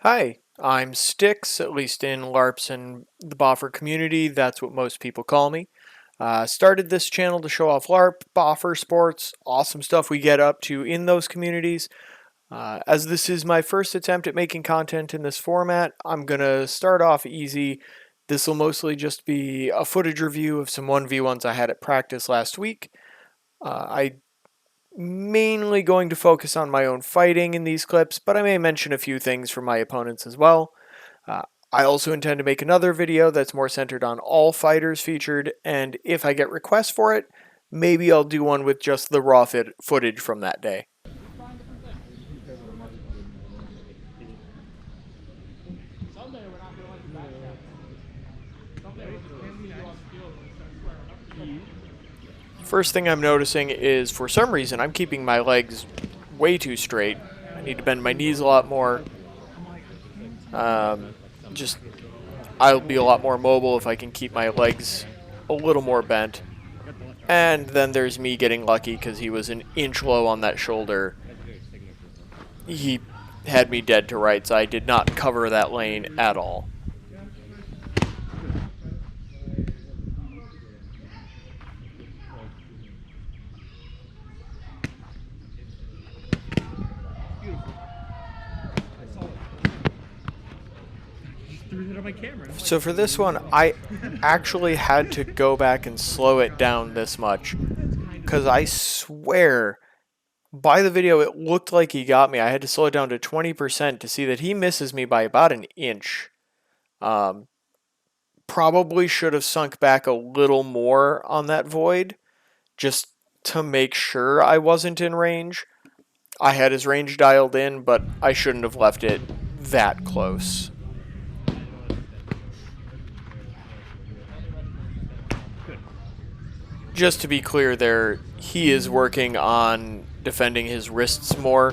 Hi, I'm Styx, at least in LARPs and the Boffer community, that's what most people call me. Started this channel to show off LARP, Boffer sports, awesome stuff we get up to in those communities. As this is my first attempt at making content in this format, I'm going to start off easy. This will mostly just be a footage review of some 1v1s I had at practice last week. I mainly going to focus on my own fighting in these clips, but I may mention a few things from my opponents as well. Uh, I also intend to make another video that's more centered on all fighters featured, and if I get requests for it, maybe I'll do one with just the raw footage from that day. First thing I'm noticing is, for some reason, I'm keeping my legs way too straight. I need to bend my knees a lot more. I'll be a lot more mobile if I can keep my legs a little more bent. And then there's me getting lucky because he was an inch low on that shoulder. He had me dead to rights. I did not cover that lane at all. So for this one, I actually had to go back and slow it down this much, because I swear, by the video, it looked like he got me. I had to slow it down to 20% to see that he misses me by about an inch. Probably should have sunk back a little more on that void, just to make sure I wasn't in range. I had his range dialed in, but I shouldn't have left it that close. Just to be clear there, he is working on defending his wrists more.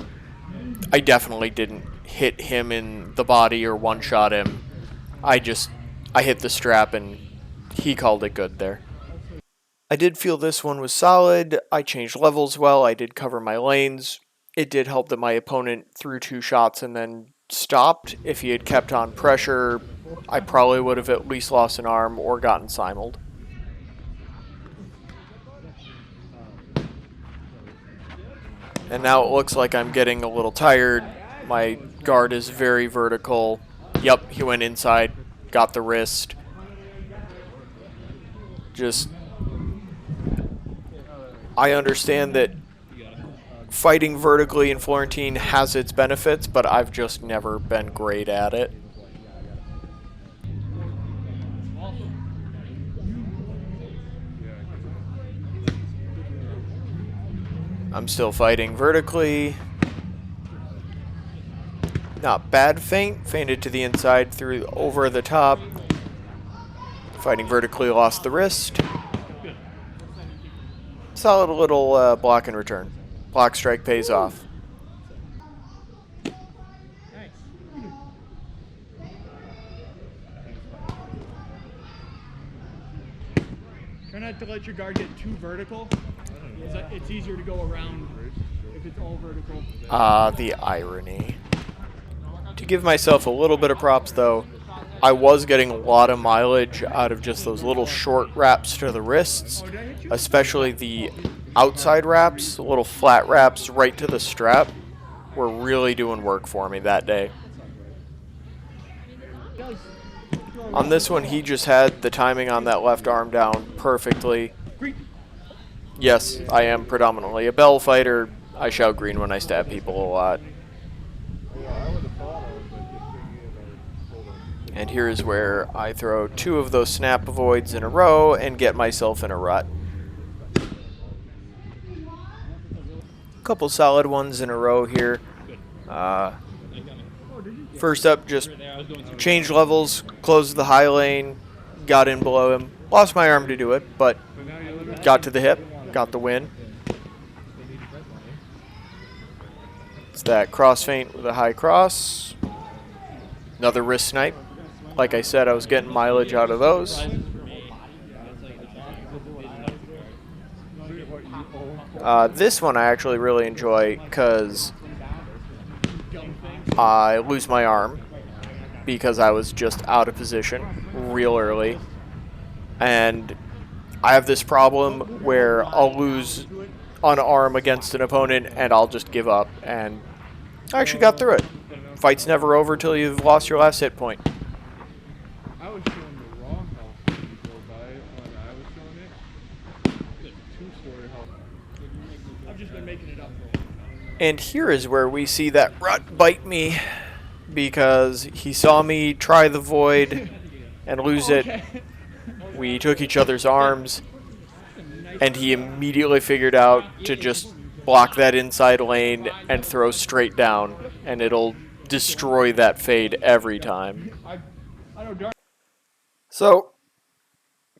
I definitely didn't hit him in the body or one-shot him. I hit the strap and he called it good there. I did feel this one was solid. I changed levels well. I did cover my lanes. It did help that my opponent threw 2 shots and then stopped. If he had kept on pressure, I probably would have at least lost an arm or gotten simuled. And now it looks like I'm getting a little tired. My guard is very vertical. Yep, he went inside, got the wrist. I understand that fighting vertically in Florentine has its benefits, but I've just never been great at it. I'm still fighting vertically. Not bad feint. Feinted to the inside, through over the top. Fighting vertically, lost the wrist. Solid little block and return. Block strike pays off. Try not to let your guard get too vertical. It's easier to go around if it's all vertical. The irony. To give myself a little bit of props though, I was getting a lot of mileage out of just those little short wraps to the wrists, especially the outside wraps, the little flat wraps right to the strap, were really doing work for me that day. On this one, he just had the timing on that left arm down perfectly. Yes, I am predominantly a bell fighter. I shout green when I stab people a lot. And here is where I throw 2 of those snap voids in a row and get myself in a rut. A couple solid ones in a row here. First up, just changed levels, closed the high lane, got in below him. Lost my arm to do it, but got to the hip, got the win. It's that cross feint with a high cross. Another wrist snipe. Like I said, I was getting mileage out of those. This one I actually really enjoy because I lose my arm. because I was just out of position real early. And I have this problem where I'll lose an arm against an opponent and I'll just give up. And I actually got through it. Fight's never over till you've lost your last hit point. I was showing the wrong house when you go by when I was showing it. It's a 2-story house. I've just been making it up. And here is where we see that rut bite me, because he saw me try the void and lose it. We took each other's arms, and he immediately figured out to just block that inside lane and throw straight down, and it'll destroy that fade every time. I know darn. So,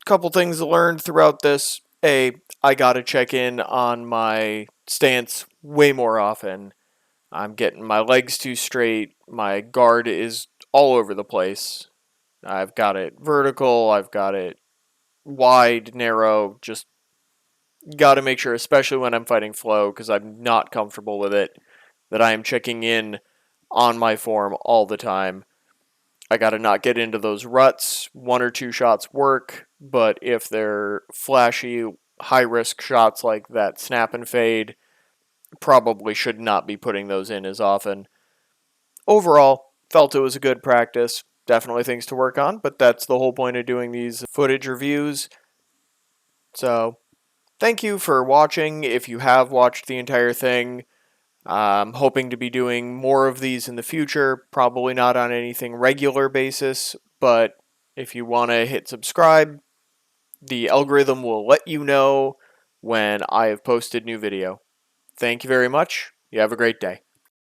a couple things learned throughout this. I gotta check in on my stance way more often. I'm getting my legs too straight. My guard is all over the place. I've got it vertical. I've got it wide, narrow. Just got to make sure, especially when I'm fighting flow, because I'm not comfortable with it, that I am checking in on my form all the time. I got to not get into those ruts. 1 or 2 shots work, but if they're flashy, high-risk shots like that snap and fade, probably should not be putting those in as often. Overall, felt it was a good practice. Definitely things to work on, but that's the whole point of doing these footage reviews. So, thank you for watching. If you have watched the entire thing, I'm hoping to be doing more of these in the future. Probably not on anything regular basis, but if you want to hit subscribe, the algorithm will let you know when I have posted new video. Thank you very much. You have a great day.